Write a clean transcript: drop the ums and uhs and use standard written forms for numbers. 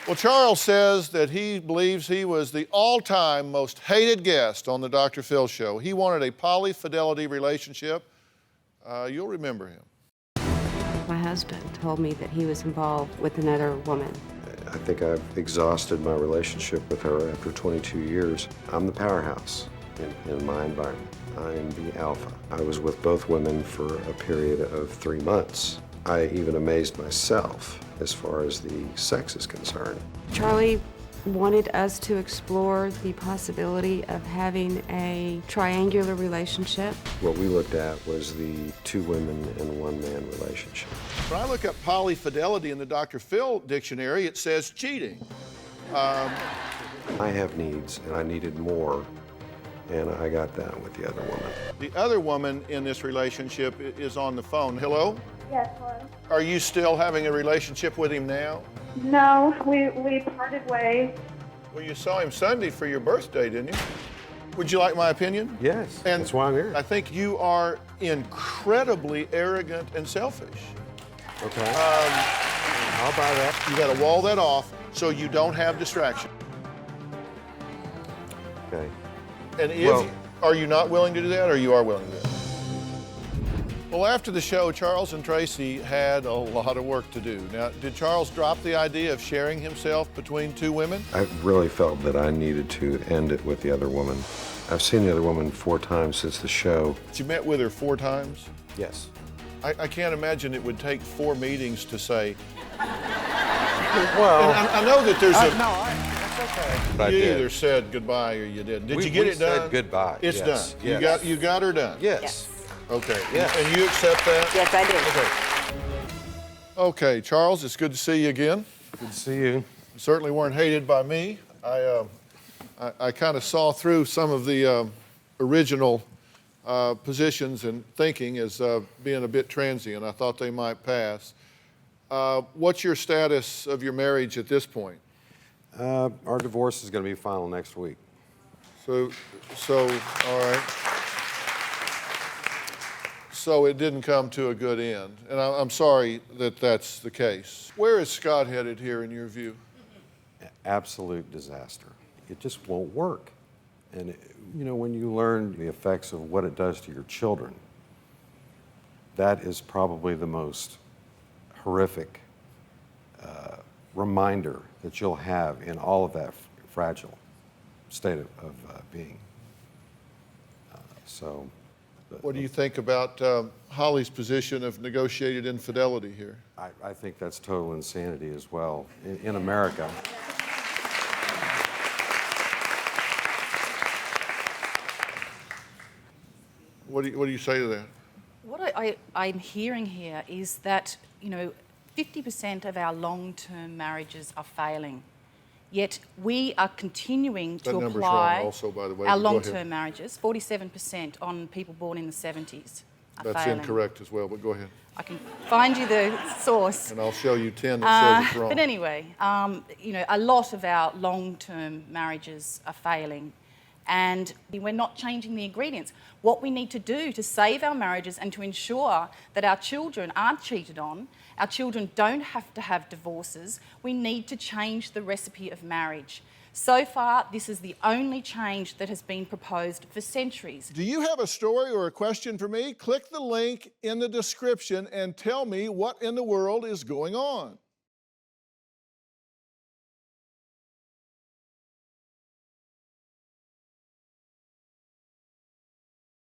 Well, Charles says that he believes he was the all-time most hated guest on the DrPhil show. He wanted a polyfidelity relationship. You'll remember him. My husband told me that he was involved with another woman. I think I've exhausted my relationship with her after 22 years. I'm the powerhouse in my environment. I am the alpha. I was with both women for a period of 3 months. I even amazed myself as far as the sex is concerned. Charlie wanted us to explore the possibility of having a triangular relationship. What we looked at was the 2 women and 1 man relationship. When I look up polyfidelity in the DrPhil dictionary, it says cheating. I have needs, and I needed more, and I got that with the other woman. The other woman in this relationship is on the phone. Hello? Yes, hello. Are you still having a relationship with him now? No, we parted ways. Well, you saw him Sunday for your birthday, didn't you? Would you like my opinion? Yes, And that's why I'm here. I think you are incredibly arrogant and selfish. Okay. I'll buy that. You got to wall that off so you don't have distraction. Okay. And if are you not willing to do that, or you are willing to do that? Well, after the show, Charles and Tracy had a lot of work to do. Now, did Charles drop the idea of sharing himself between 2 women? I really felt that I needed to end it with the other woman. I've seen the other woman 4 times since the show. You met with her 4 times? Yes. I can't imagine it would take 4 meetings to say. Well, And I know that there's a. that's okay. But You I did. either said goodbye or you didn't. Did We- you get we it done? said goodbye, It's yes, done. yes. You got her done. Yes. Okay. Yes. And you accept that? Yes, I did. Okay. Okay, Charles, it's good to see you again. Good to see you. You certainly weren't hated by me. I kind of saw through some of the original positions and thinking as being a bit transient. I thought they might pass. What's your status of your marriage at this point? Our divorce is going to be final next week. So, all right. So it didn't come to a good end, and I'm sorry that that's the case. Where is Scott headed here in your view? Absolute disaster. It just won't work. And, you know, when you learn the effects of what it does to your children, that is probably the most horrific reminder that you'll have in all of that fragile state of being. What do you think about Holly's position of negotiated infidelity here? I think that's total insanity as well in America. What do you say to that? What I'm hearing here is that, 50% of our long-term marriages are failing. Yet we are continuing to number's apply wrong also, by the way, our but go ahead. long-term marriages. 47% on people born in the 70s are That's failing. incorrect as well, but go ahead. I can find you the source. And I'll show you 10 that says it's wrong. But anyway, a lot of our long-term marriages are failing, and we're not changing the ingredients. What we need to do to save our marriages and to ensure that our children aren't cheated on, our children don't have to have divorces, we need to change the recipe of marriage. So far, this is the only change that has been proposed for centuries. Do you have a story or a question for me? Click the link in the description and tell me what in the world is going on.